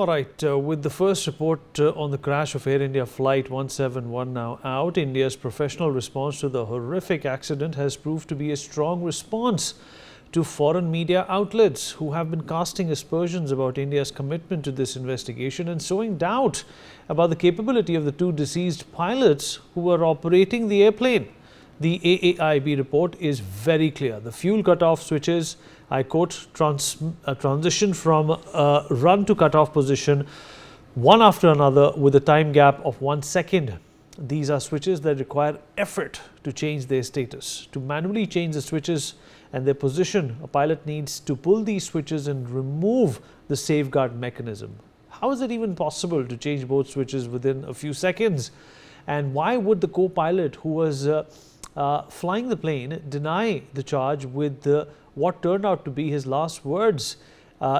All right, with the first report on the crash of Air India Flight 171 now out, India's professional response to the horrific accident has proved to be a strong response to foreign media outlets who have been casting aspersions about India's commitment to this investigation and sowing doubt about the capability of the two deceased pilots who were operating the airplane. The AAIB report is very clear. The fuel cutoff switches, I quote, transition from run to cutoff position one after another with a time gap of 1 second. These are switches that require effort to change their status. To manually change the switches and their position, a pilot needs to pull these switches and remove the safeguard mechanism. How is it even possible to change both switches within a few seconds? And why would the co-pilot who was flying the plane deny the charge with what turned out to be his last words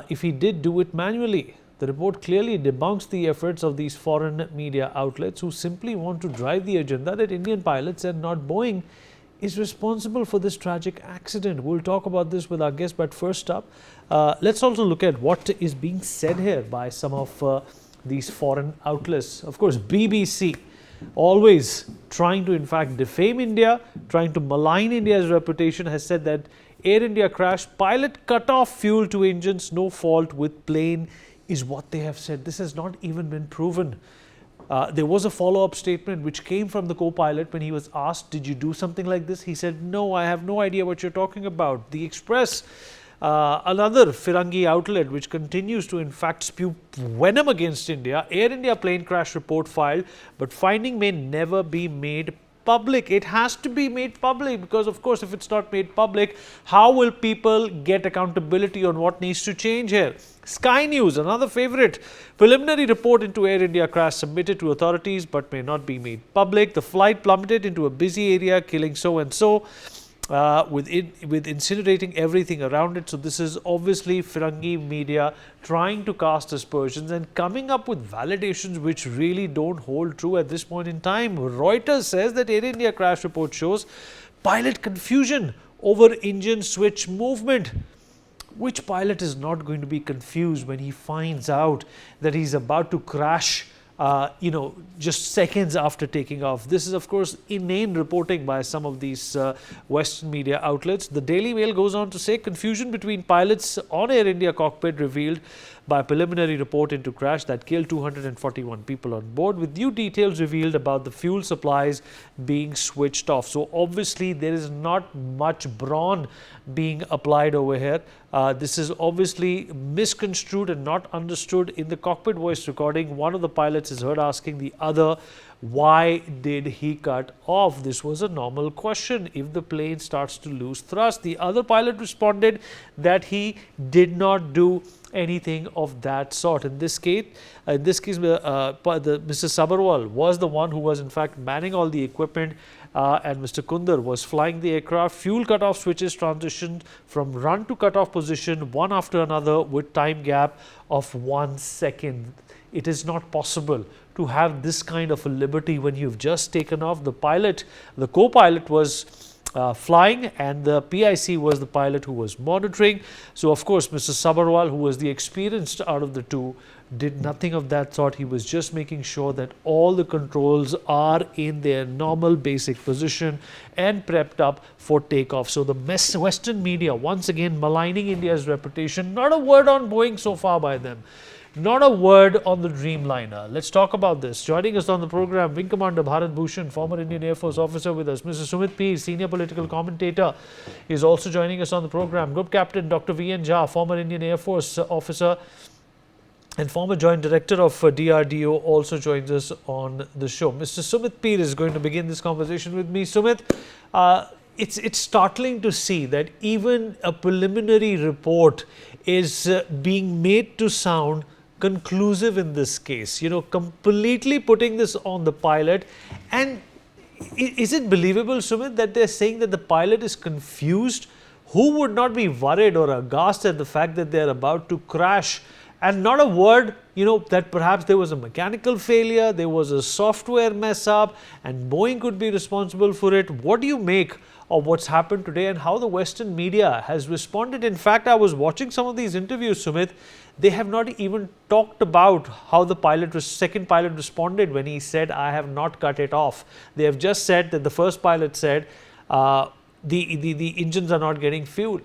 if he did do it manually? The report clearly debunks the efforts of these foreign media outlets who simply want to drive the agenda that Indian pilots and not Boeing is responsible for this tragic accident. We'll talk about this with our guest, but first up, let's also look at what is being said here by some of these foreign outlets. Of course, BBC, always trying to in fact defame India, trying to malign India's reputation, has said that Air India crash, pilot cut off fuel to engines, no fault with plane is what they have said. This has not even been proven. There was a follow-up statement which came from the co-pilot when he was asked, did you do something like this? He said, no, I have no idea what you're talking about. The Express, another Firangi outlet which continues to in fact spew venom against India. Air India plane crash report filed, but finding may never be made public. It has to be made public because, of course, if it's not made public, how will people get accountability on what needs to change here? Sky News, another favorite. Preliminary report into Air India crash submitted to authorities but may not be made public. The flight plummeted into a busy area, killing so-and-so. With incinerating everything around it. So this is obviously Firangi media trying to cast aspersions and coming up with validations which really don't hold true at this point in time. Reuters says that Air India crash report shows pilot confusion over engine switch movement. Which pilot is not going to be confused when he finds out that he's about to crash just seconds after taking off? This is, of course, inane reporting by some of these Western media outlets. The Daily Mail goes on to say confusion between pilots on Air India cockpit revealed by a preliminary report into crash that killed 241 people on board, with new details revealed about the fuel supplies being switched off. So obviously there is not much brawn being applied over here. This is obviously misconstrued and not understood. In the cockpit voice recording, one of the pilots is heard asking the other, why did he cut off? This was a normal question. If the plane starts to lose thrust, the other pilot responded that he did not do anything of that sort. In this case, Mr. Sabharwal was the one who was in fact manning all the equipment, and Mr. Kundar was flying the aircraft. Fuel cutoff switches transitioned from run to cutoff position one after another with time gap of 1 second. It is not possible to have this kind of a liberty when you've just taken off. The pilot, the co-pilot was flying and the PIC was the pilot who was monitoring. So, of course, Mr. Sabharwal, who was the experienced out of the two, did nothing of that sort. He was just making sure that all the controls are in their normal basic position and prepped up for takeoff. So the Western media once again maligning India's reputation. Not a word on Boeing so far by them. Not a word on the Dreamliner. Let's talk about this. Joining us on the program, Wing Commander Bharat Bhushan, former Indian Air Force officer with us. Mr. Sumit Peer, senior political commentator, is also joining us on the program. Group Captain Dr. V.N. Jha, former Indian Air Force officer and former Joint Director of DRDO, also joins us on the show. Mr. Sumit Peer is going to begin this conversation with me. Sumit, it's startling to see that even a preliminary report is being made to sound conclusive in this case, completely putting this on the pilot. And is it believable, Sumit, that they're saying that the pilot is confused? Who would not be worried or aghast at the fact that they're about to crash And not a word, that perhaps there was a mechanical failure, there was a software mess up, and Boeing could be responsible for it. What do you make of what's happened today and how the Western media has responded? In fact, I was watching some of these interviews, Sumit. They have not even talked about how the second pilot responded when he said, "I have not cut it off." They have just said that the first pilot said, the engines are not getting fuel.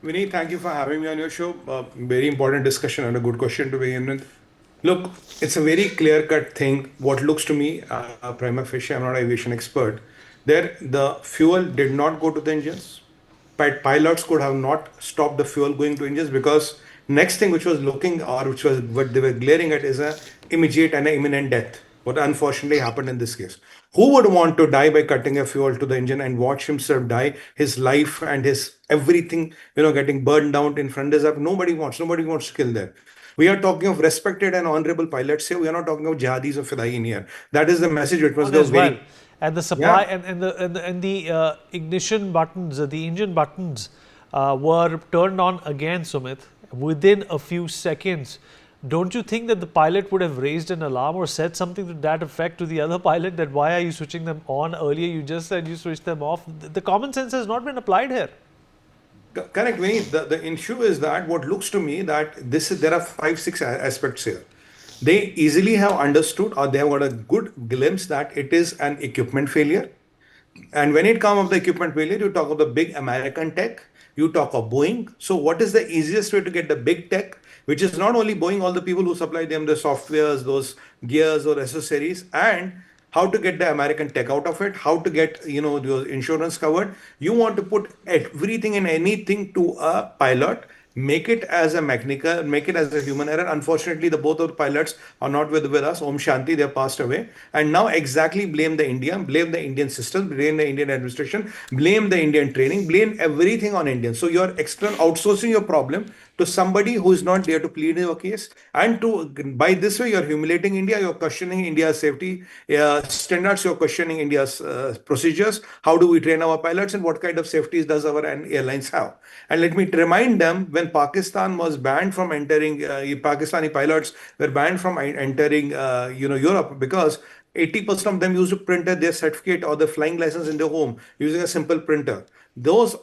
Vinny, thank you for having me on your show. Very important discussion and a good question to begin with. Look, it's a very clear-cut thing. What looks to me, prima facie, I'm not an aviation expert. There, the fuel did not go to the engines. But pilots could have not stopped the fuel going to engines, because next thing which was looking, or which was what they were glaring at, is a immediate and an imminent death. What unfortunately happened in this case. Who would want to die by cutting a fuel to the engine and watch himself die, his life and his everything, getting burned down in front of his eyes? Nobody wants to kill there. We are talking of respected and honorable pilots here. We are not talking of jihadis or fidaiin here. That is the message which was As very... well. And the supply and the ignition buttons, the engine buttons were turned on again, Sumit, within a few seconds. Don't you think that the pilot would have raised an alarm or said something to that effect to the other pilot, that why are you switching them on? Earlier you just said you switched them off. The common sense has not been applied here. Correct, Vinny. The issue is that what looks to me that there are 5-6 aspects here. They easily have understood, or they have got a good glimpse that it is an equipment failure. And when it comes of the equipment failure, you talk of the big American tech, you talk of Boeing. So what is the easiest way to get the big tech, which is not only Boeing, all the people who supply them the softwares, those gears or accessories, and how to get the American tech out of it, how to get, the insurance covered. You want to put everything and anything to a pilot, make it as a mechanical, make it as a human error. Unfortunately, the both of the pilots are not with us. Om Shanti, they have passed away. And now exactly blame the Indian system, blame the Indian administration, blame the Indian training, blame everything on Indians. So you're outsourcing your problem to somebody who is not there to plead your case. And by this way, you're humiliating India, you're questioning India's safety standards, you're questioning India's procedures. How do we train our pilots, and what kind of safeties does our airlines have? And let me remind them, when Pakistan was banned from entering, Pakistani pilots were banned from entering, Europe, because 80% of them used to print their certificate or the flying license in their home using a simple printer. Those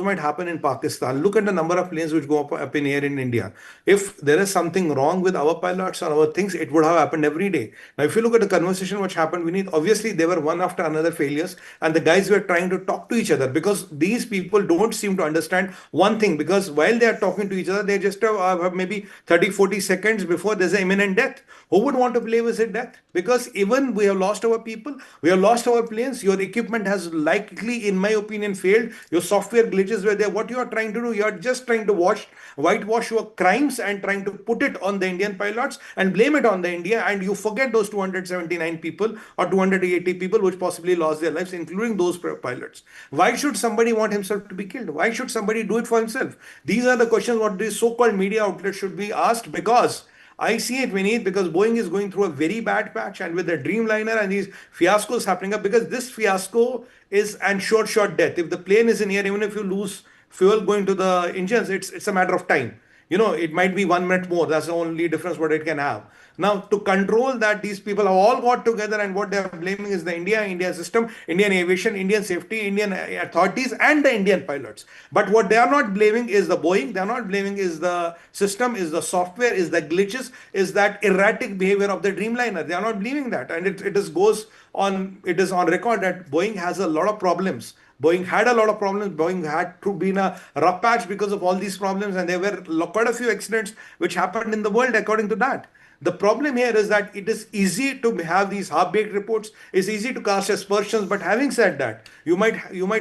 might happen in Pakistan. Look at the number of planes which go up in air in India. If there is something wrong with our pilots or our things, it would have happened every day. Now, if you look at the conversation which happened, obviously they were one after another failures, and the guys were trying to talk to each other, because these people don't seem to understand one thing, because while they are talking to each other, they just have maybe 30-40 seconds before there's an imminent death. Who would want to play with it death? Because even we have lost our people, we have lost our planes, your equipment has likely, in my opinion, failed. Your software glitches were there. What you are trying to do, you are just trying to whitewash your crimes and trying to put it on the Indian pilots and blame it on the India, and you forget those 279 people or 280 people which possibly lost their lives, including those pilots. Why should somebody want himself to be killed? Why should somebody do it for himself? These are the questions what these so-called media outlets should be asked, because I see it, Vinny, because Boeing is going through a very bad patch, and with the Dreamliner and these fiascos happening up, because this fiasco is an short death. If the plane is in air, even if you lose fuel going to the engines, it's a matter of time. It might be 1 minute more. That's the only difference what it can have. Now, to control that, these people have all got together, and what they are blaming is the India system, Indian aviation, Indian safety, Indian authorities, and the Indian pilots. But what they are not blaming is the Boeing. They are not blaming is the system, is the software, is the glitches, is that erratic behavior of the Dreamliner. They are not blaming that, and it is on record that Boeing has a lot of problems. Boeing had a lot of problems. Boeing had to be in a rough patch because of all these problems, and there were quite a few accidents which happened in the world according to that. The problem here is that it is easy to have these half-baked reports. It's easy to cast aspersions, but having said that, you might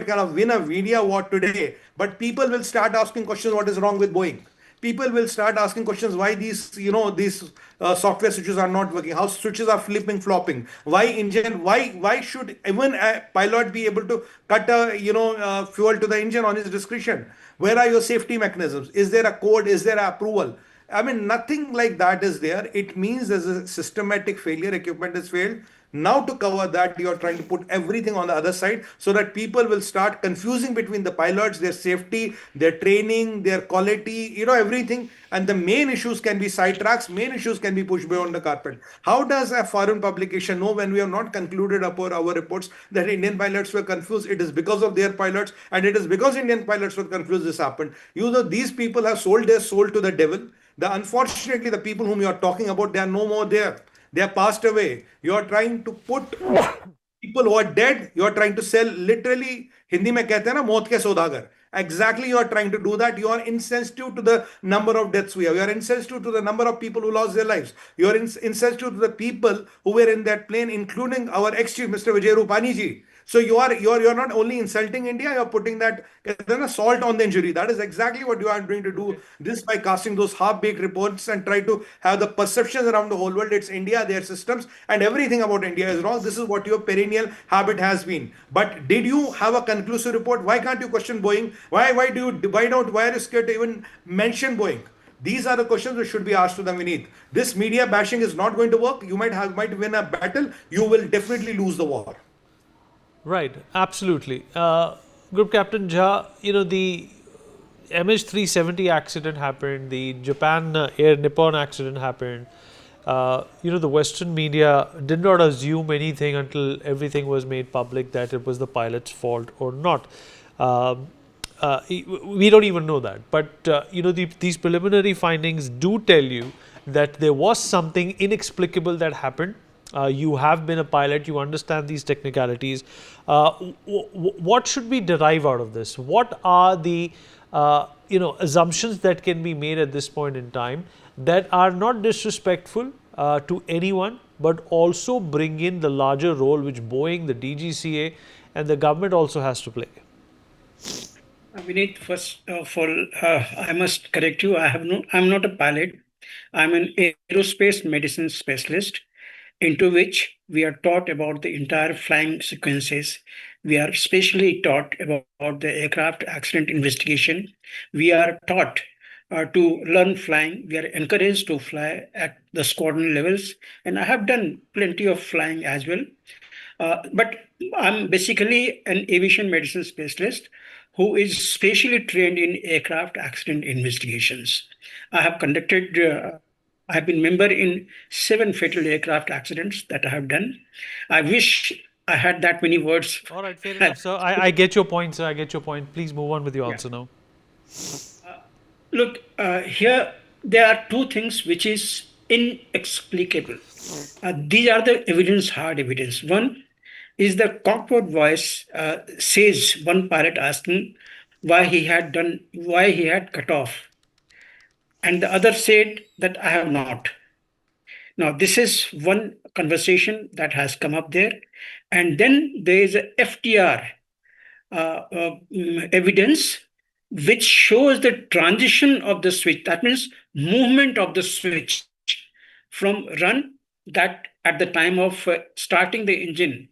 kind of win a media award today, but people will start asking questions: what is wrong with Boeing? People will start asking questions: why these software switches are not working, how switches are flopping, why should even a pilot be able to cut fuel to the engine on his discretion? Where are your safety mechanisms? Is there a code? Is there approval? I mean, nothing like that is there. It means there's a systematic failure. Equipment is failed. Now to cover that, you are trying to put everything on the other side so that people will start confusing between the pilots, their safety, their training, their quality, everything. And the main issues can be sidetracks, main issues can be pushed beyond the carpet. How does a foreign publication know when we have not concluded upon our reports that Indian pilots were confused? It is because of their pilots, and it is because Indian pilots were confused this happened. These people have sold their soul to the devil. Unfortunately, the people whom you are talking about, they are no more there. They are passed away. You are trying to put people who are dead, you are trying to sell literally, Hindi mein kehte hain na, maut ke saudagar. Exactly, you are trying to do that. You are insensitive to the number of deaths we have. You are insensitive to the number of people who lost their lives. You are insensitive to the people who were in that plane, including our ex-chief, Mr. Vijay Rupani ji. So you are not only insulting India, you are putting that salt on the injury. That is exactly what you are going to do. This by casting those half-baked reports and try to have the perceptions around the whole world. It's India, their systems, and everything about India is wrong. This is what your perennial habit has been. But did you have a conclusive report? Why can't you question Boeing? Why are you scared to even mention Boeing? These are the questions which should be asked to them beneath. This media bashing is not going to work. You might win a battle. You will definitely lose the war. Right, absolutely. Group Captain Jha, the MH370 accident happened, the Japan Air Nippon accident happened. The Western media did not assume anything until everything was made public that it was the pilot's fault or not. We don't even know that. But, these preliminary findings do tell you that there was something inexplicable that happened. You have been a pilot, you understand these technicalities. What should we derive out of this? What are the assumptions that can be made at this point in time that are not disrespectful to anyone, but also bring in the larger role which Boeing, the DGCA, and the government also has to play? Vineet, first of all, I must correct you. I'm not a pilot. I'm an aerospace medicine specialist, into which we are taught about the entire flying sequences. We are specially taught about the aircraft accident investigation. We are taught to learn flying. We are encouraged to fly at the squadron levels. And I have done plenty of flying as well. But I'm basically an aviation medicine specialist who is specially trained in aircraft accident investigations. I have I have been member in 7 fatal aircraft accidents that I have done. I wish I had that many words. All right, fair enough, sir. I get your point, sir. I get your point. Please move on with your answer now. Look, here there are 2 things which is inexplicable. These are the hard evidence. One is the cockpit voice says one pilot asking why he had cut off, and the other said that I have not. Now, this is one conversation that has come up there. And then there is a FTR evidence which shows the transition of the switch. That means movement of the switch from run, that at the time of starting the engine.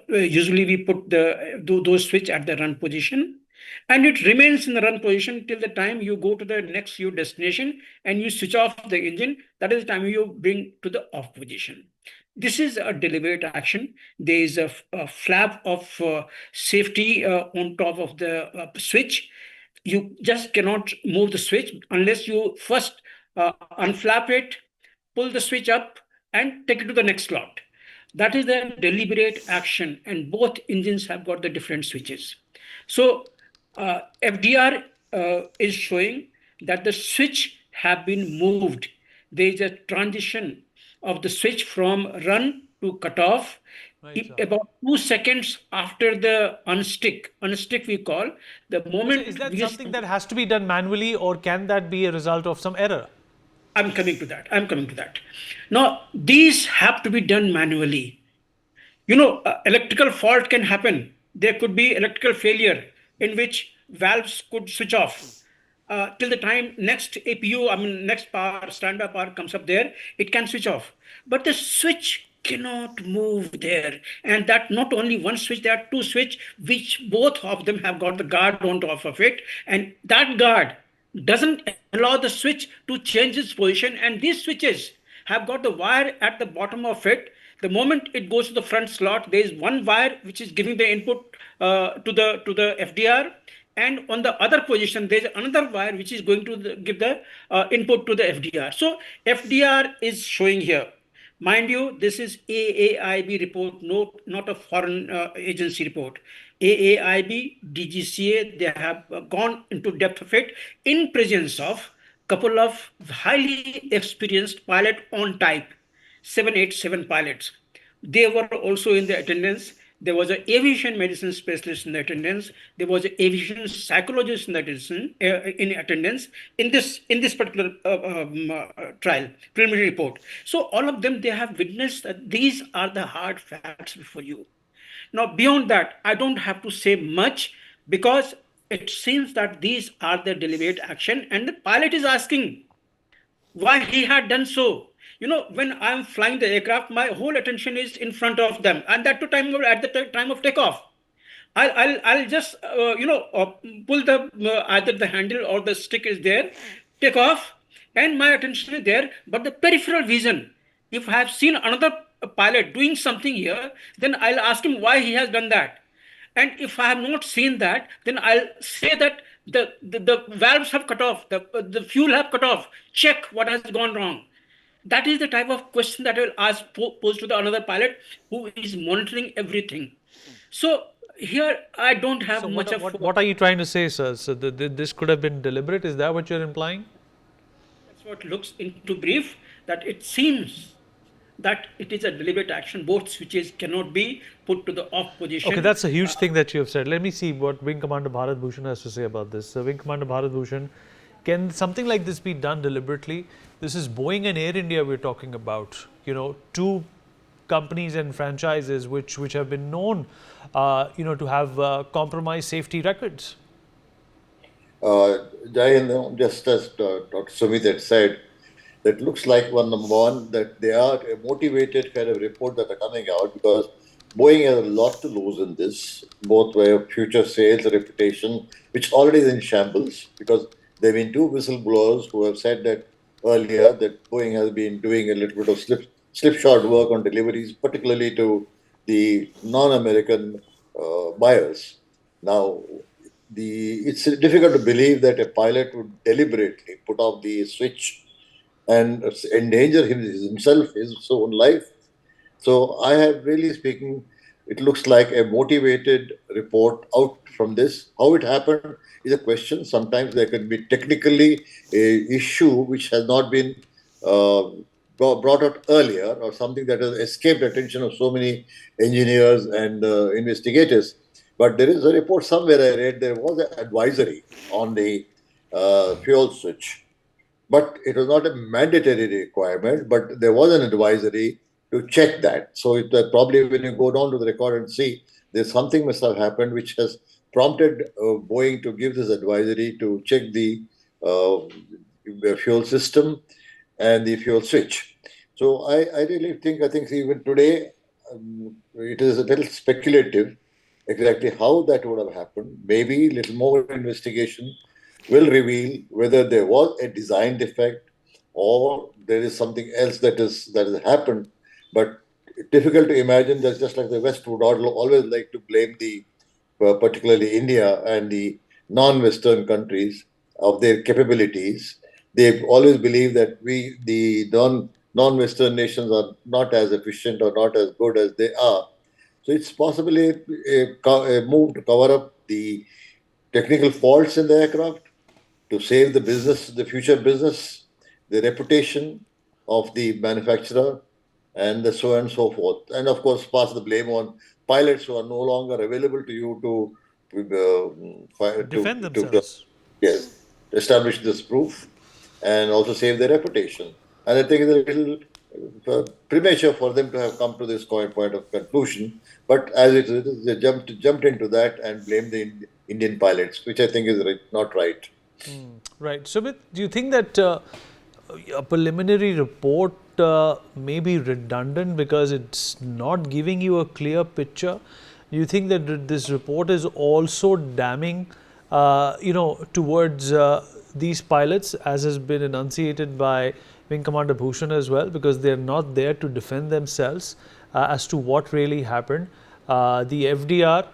Usually we put those switch at the run position, and it remains in the run position till the time you go to the next your destination and you switch off the engine. That is the time you bring to the off position. This is a deliberate action. There is a flap of safety on top of the switch. You just cannot move the switch unless you first unflap it, pull the switch up, and take it to the next slot. That is the deliberate action, and both engines have got the different switches. So FDR is showing that the switch have been moved. There is a transition of the switch from run to cutoff. Right, About 2 seconds after the unstick we call, the moment. Is that something that has to be done manually, or can that be a result of some error? I'm coming to that. Now, these have to be done manually. Electrical fault can happen. There could be electrical failure in which valves could switch off. Till the time next next power, standby power comes up there, it can switch off. But the switch cannot move there. And that not only one switch, there are 2 switches, which both of them have got the guard on top of it. And that guard doesn't allow the switch to change its position. And these switches have got the wire at the bottom of it, The moment it goes to the front slot, there is one wire which is giving the input to the FDR, and on the other position there is another wire which is going to give the input to the FDR. So FDR is showing here. Mind you, this is AAIB report, not a foreign agency report. AAIB, DGCA, they have gone into depth of it in presence of couple of highly experienced pilot on type, 787 pilots. They were also in the attendance. There was an aviation medicine specialist in the attendance. There was an aviation psychologist in the in attendance in this particular trial preliminary report. So all of them, they have witnessed that these are the hard facts before you. Now beyond that, I don't have to say much, because it seems that these are the deliberate action, and the pilot is asking why he had done so. When I'm flying the aircraft, my whole attention is in front of them, and that at the time of takeoff. I'll just pull the either the handle or the stick is there, take off, and my attention is there. But the peripheral vision, if I have seen another pilot doing something here, then I'll ask him why he has done that. And if I have not seen that, then I'll say that the valves have cut off, the fuel have cut off. Check what has gone wrong. That is the type of question that I will ask pose to the another pilot who is monitoring everything. So here I don't have So much what are you trying to say, sir? So this could have been deliberate. Is that what you're implying? That's what looks into brief, that it seems that it is a deliberate action. Both switches cannot be put to the off position. Okay, that's a huge thing that you have said. Let me see what Wing Commander Bharat Bhushan has to say about this. Wing Commander Bharat Bhushan, can something like this be done deliberately? This is Boeing and Air India we're talking about. Two companies and franchises which have been known, to have compromised safety records. Jai, just as Dr. Sumit had said, that looks like number one, that they are a motivated kind of report that are coming out, because Boeing has a lot to lose in this, both way of future sales, reputation, which already is in shambles, because there have been two whistleblowers who have said that earlier that Boeing has been doing a little bit of slipshod work on deliveries, particularly to the non-American buyers. Now, it's difficult to believe that a pilot would deliberately put off the switch and endanger himself, his own life. So I have, really speaking, it looks like a motivated report out from this. How it happened is a question. Sometimes there can be technically a issue which has not been brought out earlier, or something that has escaped attention of so many engineers and investigators. But there is a report somewhere I read, there was an advisory on the fuel switch. But it was not a mandatory requirement, but there was an advisory to check that. So probably when you go down to the record and see, there's something must have happened which has prompted Boeing to give this advisory to check the fuel system and the fuel switch. So I really think even today, it is a little speculative exactly how that would have happened. Maybe a little more investigation will reveal whether there was a design defect or there is something else that has happened. But difficult to imagine that, just like the West would always like to blame particularly India and the non-Western countries of their capabilities. They've always believed that the non-Western nations, are not as efficient or not as good as they are. So it's possibly a move to cover up the technical faults in the aircraft, to save the business, the future business, the reputation of the manufacturer, and so on and so forth. And of course, pass the blame on pilots who are no longer available to you to defend themselves. Yes, establish this proof and also save their reputation. And I think it's a little premature for them to have come to this point of conclusion. But as it is, they jumped into that and blamed the Indian pilots, which I think is not right. Right. Sumit, do you think that a preliminary report may be redundant because it's not giving you a clear picture? Do you think that this report is also damning, towards these pilots, as has been enunciated by Wing Commander Bhushan as well, because they're not there to defend themselves? as to what really happened. The FDR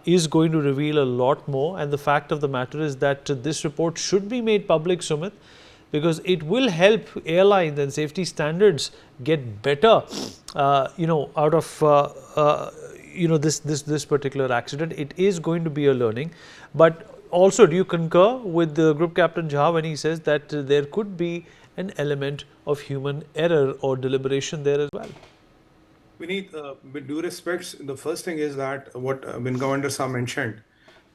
is going to reveal a lot more, and the fact of the matter is that this report should be made public, Sumit, because it will help airlines and safety standards get better, out of this particular accident. It is going to be a learning. But also, do you concur with the Group Captain Jha when he says that there could be an element of human error or deliberation there as well? We need, with due respects, the first thing is that what Wing Commander Shah mentioned,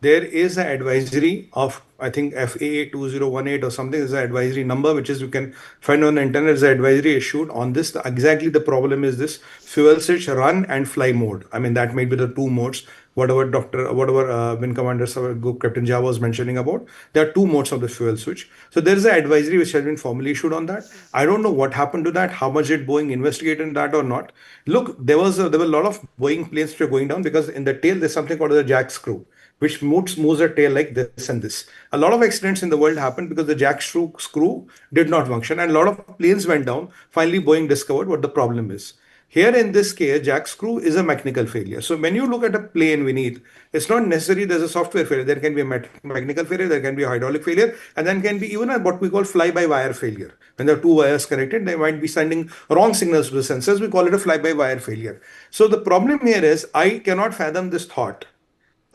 there is an advisory of, I think, FAA 2018 or something is an advisory number, which is you can find on the internet. Is an advisory issued on this. Exactly the problem is this: fuel switch, run and fly mode. I mean, that may be the two modes. Whatever Wing Commander Group Captain Jha was mentioning about, there are two modes of the fuel switch. So there is an advisory which has been formally issued on that. I don't know what happened to that. How much did Boeing investigate in that or not? Look, there were a lot of Boeing planes which were going down because in the tail there's something called the jack screw, which moves the tail like this and this. A lot of accidents in the world happened because the jack screw did not function, and a lot of planes went down. Finally, Boeing discovered what the problem is. Here in this case, jack screw is a mechanical failure. So when you look at a plane, it's not necessary there's a software failure. There can be a mechanical failure, there can be a hydraulic failure, and then can be even what we call fly-by-wire failure. When there are two wires connected, they might be sending wrong signals to the sensors. We call it a fly-by-wire failure. So the problem here is I cannot fathom this thought.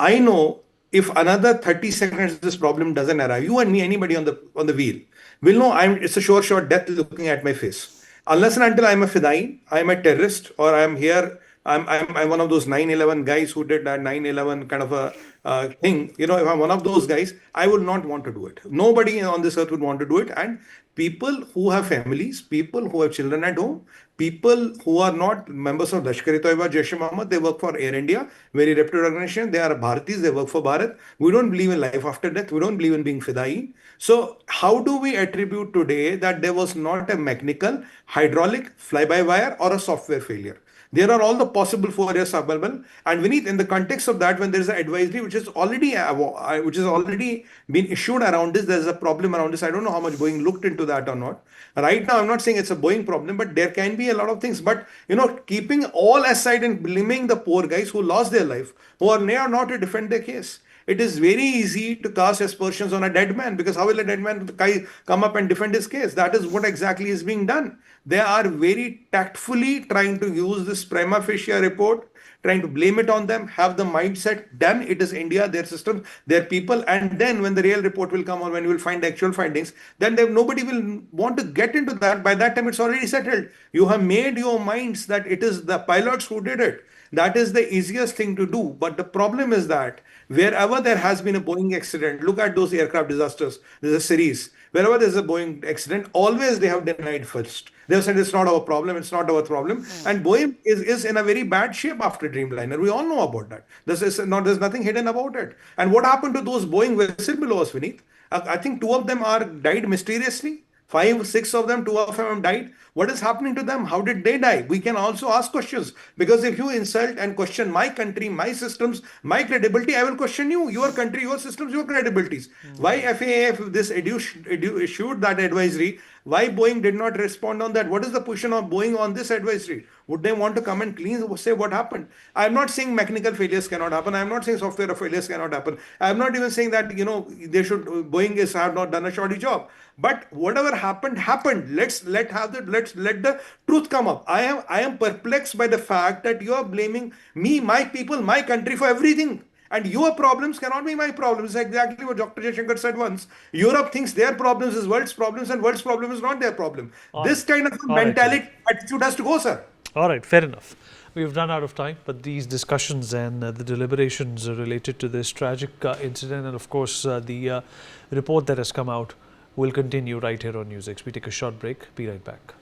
I know if another 30 seconds this problem doesn't arrive, you and me, anybody on the wheel, will know it's a sure shot death looking at my face. Unless and until I'm a fidai, I'm a terrorist, or I'm here, I'm one of those 9/11 guys who did that 9/11 kind of a thing. If I'm one of those guys, I would not want to do it. Nobody on this earth would want to do it. And people who have families, people who have children at home, people who are not members of Lashkar-e-Toiba, Jaish-e-Mohammed, they work for Air India, very reputed organization. They are Bharatis, they work for Bharat. We don't believe in life after death. We don't believe in being fidai. So how do we attribute today that there was not a mechanical, hydraulic, fly-by-wire or a software failure? There are all the possible failures available. And Vineet, in the context of that, when there is an advisory which is already been issued around this, there is a problem around this. I don't know how much Boeing looked into that or not. Right now, I'm not saying it's a Boeing problem, but there can be a lot of things. But keeping all aside and blaming the poor guys who lost their life, who are there not to defend their case. It is very easy to cast aspersions on a dead man, because how will a dead man come up and defend his case? That is what exactly is being done. They are very tactfully trying to use this prima facie report, trying to blame it on them, have the mindset done. It is India, their system, their people. And then when the real report will come, or when you will find the actual findings, then nobody will want to get into that. By that time, it's already settled. You have made your minds that it is the pilots who did it. That is the easiest thing to do. But the problem is that wherever there has been a Boeing accident, look at those aircraft disasters. There's a series. Wherever there's a Boeing accident, always they have denied first. They have said it's not our problem, it's not our problem. And Boeing is in a very bad shape after Dreamliner. We all know about that. There's nothing hidden about it. And what happened to those Boeing whistleblowers, Vineet? I think two of them died mysteriously. 5, 6 of them, 2 of them died. What is happening to them? How did they die? We can also ask questions, because if you insult and question my country, my systems, my credibility, I will question you, your country, your systems, your credibilities. Why FAA issued that advisory? Why Boeing did not respond on that? What is the position of Boeing on this advisory? Would they want to come and say what happened? I'm not saying mechanical failures cannot happen. I'm not saying software failures cannot happen. I'm not even saying that Boeing have not done a shoddy job. But whatever happened. Let the truth come up. I am perplexed by the fact that you are blaming me, my people, my country for everything. And your problems cannot be my problems. Exactly what Dr. Jaishankar said once. Europe thinks their problems is world's problems, and world's problem is not their problem. This kind of mentality, attitude has to go, sir. All right, fair enough. We've run out of time, but these discussions and the deliberations related to this tragic incident, and of course the report that has come out, will continue right here on Newsx. We take a short break. Be right back.